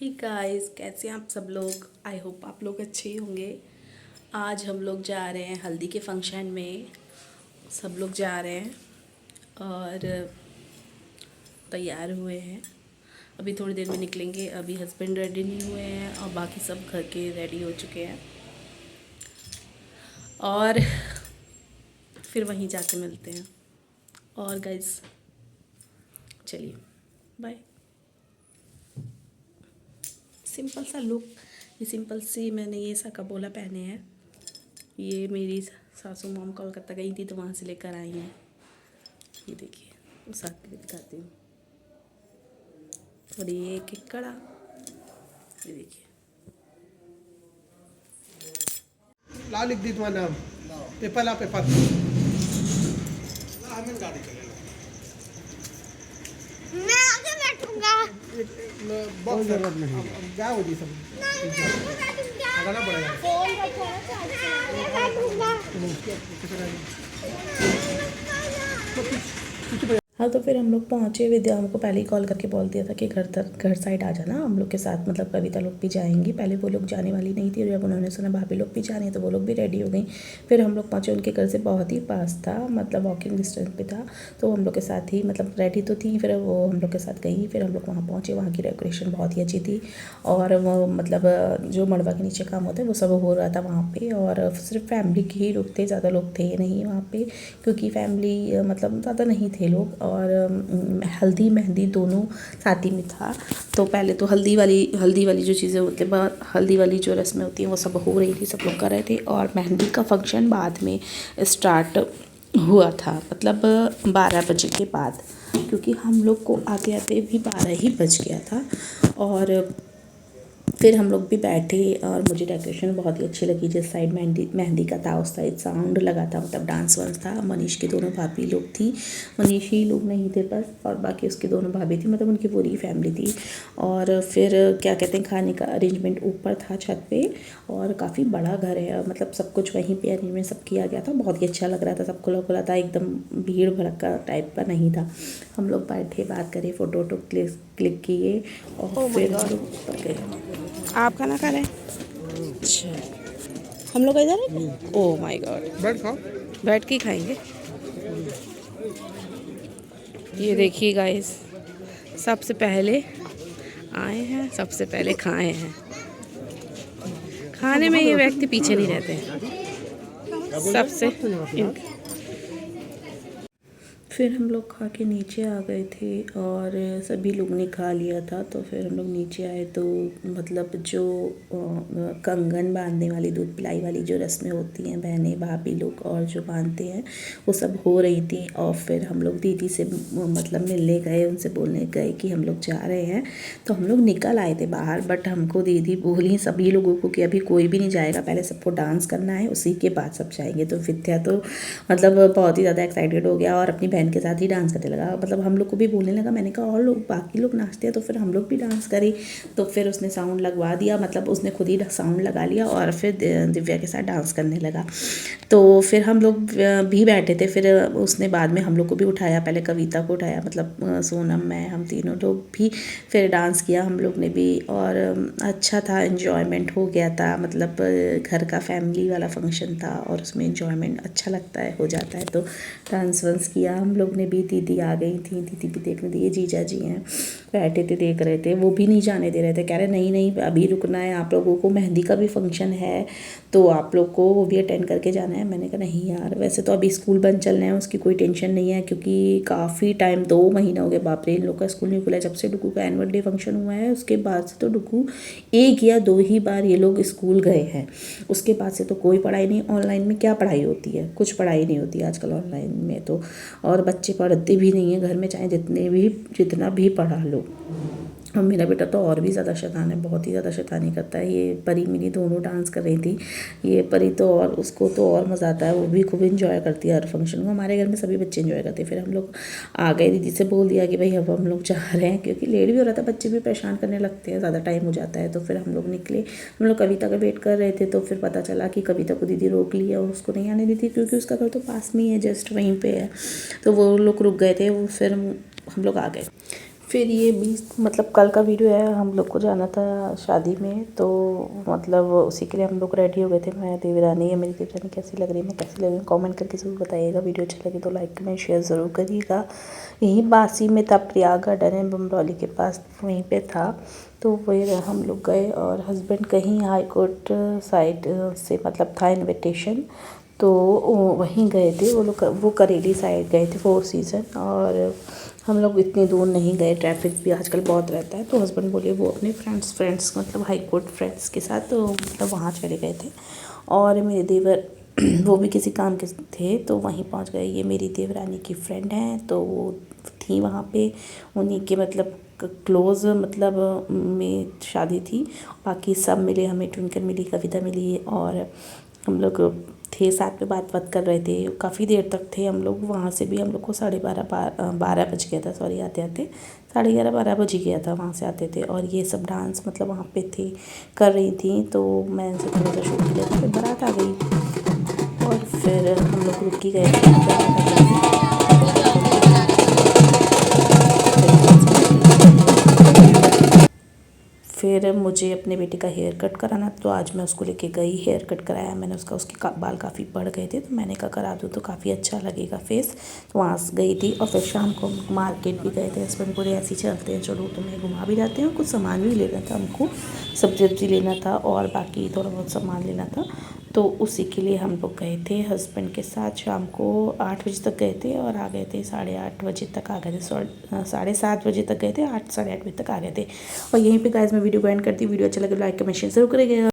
Hey guys, कैसे हैं आप सब लोग। आई होप आप लोग अच्छे ही होंगे। आज हम लोग जा रहे हैं हल्दी के फंक्शन में। सब लोग जा रहे हैं और तैयार हुए हैं। अभी थोड़ी देर में निकलेंगे। अभी हस्बैंड रेडी नहीं हुए हैं और बाकी सब घर के रेडी हो चुके हैं और फिर वहीं जाके मिलते हैं। और गाइस चलिए बाय। सिंपल सा लुक, ये सिंपल सी मैंने ये सा कबोला पहने हैं। ये मेरी सासू मॉम कोलकाता गई थी तो वहाँ से लेकर आई हैं। ये देखिए, उस हाथ में दिखाती हूँ। और ये एक कड़ा, ये देखिए। ला लिख दी तुम्हारा नाम। पेपर ला पेपर। मैं आगे बैठूंगा। बहुत जरूरत नहीं। क्या हो जी सब लगाना पड़ेगा। फोन रखो ना, बैठूंगा। हाँ, तो फिर हम लोग पहुँचे। विद्या हमको पहले ही कॉल करके बोल दिया था कि घर साइड आ जाना हम लोग के साथ, मतलब कविता लोग भी जाएंगी। पहले वो लोग जाने वाली नहीं थी और जब उन्होंने सुना भाभी लोग भी जाने तो वो लोग भी रेडी हो गई। फिर हम लोग पहुँचे। उनके घर से बहुत ही पास था, मतलब वॉकिंग डिस्टेंस पे था। तो हम लोग के साथ ही, मतलब रेडी तो थी, फिर वो हम लोग के साथ गई। फिर हम लोग वहाँ पहुँचे। वहाँ की डेकोरेशन बहुत ही अच्छी थी और वो मतलब जो मड़वा के नीचे काम होता है वो सब हो रहा था वहाँ पर। और सिर्फ फैमिली के ही लोग थे, ज़्यादा लोग थे नहीं वहाँ पर, क्योंकि फैमिली मतलब ज़्यादा नहीं थे लोग। और हल्दी मेहंदी दोनों साथ ही में था। तो पहले तो हल्दी वाली जो चीज़ें होती हैं, हल्दी वाली जो रस्में होती हैं वो सब हो रही थी, सब लोग कर रहे थे। और मेहंदी का फंक्शन बाद में स्टार्ट हुआ था, मतलब 12 बजे के बाद, क्योंकि हम लोग को आते आते भी 12 ही बज गया था। और फिर हम लोग भी बैठे और मुझे डेकोरेशन बहुत ही अच्छी लगी। जिस साइड मेहंदी का था उस साइड साउंड लगा था, मतलब डांस वांस था। मनीष की दोनों भाभी लोग थी, मनीष ही लोग नहीं थे बस, और बाकी उसकी दोनों भाभी थी, मतलब उनकी पूरी फैमिली थी। और फिर क्या कहते हैं, खाने का अरेंजमेंट ऊपर था छत पे, और काफ़ी बड़ा घर है, मतलब सब कुछ वहीं पे अरेंजमेंट सब किया गया था। बहुत ही अच्छा लग रहा था, सब खुला खुला था, एकदम भीड़ भड़का टाइप का नहीं था। हम लोग बैठे, बात करे, फ़ोटो वोटो क्लिक किए और फिर हम लोग ऊपर गए। आप खाना खा रहे हैं? अच्छा, हम लोग इधर हैं। ओह माय गॉड, बैठ खाओ। बैठ के ही खाएंगे। ये देखिए गाइस, सबसे पहले आए हैं, सबसे पहले खाए हैं। खाने में ये व्यक्ति पीछे नहीं रहते सबसे। फिर हम लोग खा के नीचे आ गए थे और सभी लोग ने खा लिया था। तो फिर हम लोग नीचे आए तो मतलब जो कंगन बांधने वाली, दूध पिलाई वाली जो रस्में होती हैं, बहनें भाभी लोग और जो बांधते हैं वो सब हो रही थी। और फिर हम लोग दीदी से मतलब मिलने गए, उनसे बोलने गए कि हम लोग जा रहे हैं। तो हम लोग निकल आए थे बाहर, बट हमको दीदी बोली सभी लोगों को कि अभी कोई भी नहीं जाएगा, पहले सबको डांस करना है, उसी के बाद सब जाएंगे। तो विद्या तो मतलब बहुत ही ज़्यादा एक्साइटेड हो गया और अपनी बहन के साथ ही डांस करने लगा। मतलब हम लोग को भी बोलने लगा। मैंने कहा और लोग, बाकी लोग नाचते हैं तो फिर हम लोग भी डांस करें। तो फिर उसने साउंड लगवा दिया, मतलब उसने खुद ही साउंड लगा लिया और फिर दिव्या के साथ डांस करने लगा। तो फिर हम लोग भी बैठे थे। फिर उसने बाद में हम लोग को भी उठाया, पहले कविता को उठाया, मतलब सोनम, मैं, हम तीनों लोग भी फिर डांस किया हम लोग ने भी। और अच्छा था, एन्जॉयमेंट हो गया था, मतलब घर का फैमिली वाला फंक्शन था और उसमें एन्जॉयमेंट अच्छा लगता है, हो जाता है। तो डांस वांस किया हम लोग ने भी। दीदी आ गई थी, दीदी भी देखने दी। ये जीजा जी हैं, बैठे थे देख रहे थे। वो भी नहीं जाने दे रहे थे, कह रहे नहीं नहीं अभी रुकना है, आप लोगों को मेहंदी का भी फंक्शन है तो आप लोग को वो भी अटेंड करके जाना है। मैंने कहा नहीं यार, वैसे तो अभी स्कूल बंद चलने हैं, उसकी कोई टेंशन नहीं है, क्योंकि काफ़ी टाइम, 2 महीने हो गए बाप रे, इन लोग का स्कूल नहीं खुला। जब से डुकू का एनुअल डे फंक्शन हुआ है उसके बाद से तो डुकू 1 या 2 ही बार ये लोग स्कूल गए हैं। उसके बाद से तो कोई पढ़ाई नहीं। ऑनलाइन में क्या पढ़ाई होती है, कुछ पढ़ाई नहीं होती आजकल ऑनलाइन में तो। और बच्चे पढ़ते भी नहीं हैं घर में, चाहे जितना भी पढ़ा लो। और मेरा बेटा तो और भी ज़्यादा शैतान है, बहुत ही ज़्यादा शैतानी करता है। ये परी मेरी दोनों डांस कर रही थी, ये परी तो और उसको तो और मज़ा आता है, वो भी खूब इंजॉय करती है हर फंक्शन को। हमारे घर में सभी बच्चे इंजॉय करते हैं। फिर हम लोग आ गए, दीदी से बोल दिया कि भाई अब हम लोग जा रहे हैं, क्योंकि लेट भी हो रहा था, बच्चे भी परेशान करने लगते हैं, ज़्यादा टाइम हो जाता है। तो फिर हम लोग निकले। हम लोग कविता का वेट कर रहे थे तो फिर पता चला कि कविता को दीदी रोक ली है और उसको नहीं आने दी थी, क्योंकि उसका घर तो पास में ही है, जस्ट वहीं पर है। तो वो लोग रुक गए थे, वो फिर हम लोग आ गए। फिर ये भी मतलब कल का वीडियो है, हम लोग को जाना था शादी में, तो मतलब उसी के लिए हम लोग रेडी हो गए थे। मैं देवरानी है, मेरी देवरानी कैसी लग रही है, मैं कैसी लग रही हूँ, कमेंट करके ज़रूर बताइएगा। वीडियो अच्छा लगे तो लाइक कमेंट शेयर ज़रूर करिएगा। यहीं बासी में था, प्रयाग गार्डन है बमरौली के पास, वहीं पे था। तो वही हम लोग गए और हस्बैंड कहीं हाई कोर्ट साइड से मतलब था इनविटेशन, तो वहीं गए थे वो लोग। वो करेली साइड गए थे, 4 सीज़न। और हम लोग इतनी दूर नहीं गए, ट्रैफिक भी आजकल बहुत रहता है। तो हस्बैंड बोले वो अपने फ्रेंड्स मतलब हाई कोर्ट फ्रेंड्स के साथ तो मतलब वहाँ चले गए थे। और मेरे देवर वो भी किसी काम के थे तो वहीं पहुँच गए। ये मेरी देवरानी की फ्रेंड हैं, तो वो थी वहाँ पे, उन्हीं के मतलब क्लोज़ मतलब में शादी थी। बाकी सब मिले, हमें ट्विंकल मिली, कविता मिली, और हम लोग थे साथ में, बात कर रहे थे काफ़ी देर तक थे हम लोग। वहाँ से भी हम लोग को 12:30 बज गया था, सॉरी, आते आते 11:30-12 बज ही गया था वहाँ से आते थे। और ये सब डांस मतलब वहाँ पे थे, कर रही थी, तो मैं इनसे थोड़ा सा शूट किया था। फिर बारात आ गई और फिर हम लोग रुक ही गए थे। फिर मुझे अपने बेटे का हेयर कट कराना, तो आज मैं उसको लेके गई, हेयर कट कराया मैंने उसका। उसके बाल काफ़ी बढ़ गए थे, तो मैंने कहा करा दूँ तो काफ़ी अच्छा लगेगा फेस। तो वहाँ गई थी और फिर शाम को मार्केट भी गए थे। हस्बैंड बोले ऐसे ही चलते हैं, चलो तुम्हें घुमा भी जाते हैं। कुछ सामान भी लेना था हमको, सब्जी लेना था और बाकी थोड़ा बहुत सामान लेना था, तो उसी के लिए हम लोग गए थे हस्बैंड के साथ। शाम को 8 बजे तक गए थे और आ गए थे 8:30 बजे तक आ गए थे, 7:30 बजे तक गए थे, 8 साढ़े 8 बजे तक आ गए थे। और यहीं पे गाइस मैं वीडियो को एंड करती हूँ। वीडियो अच्छा लगे लाइक कमेंट शेयर जरूर करिएगा।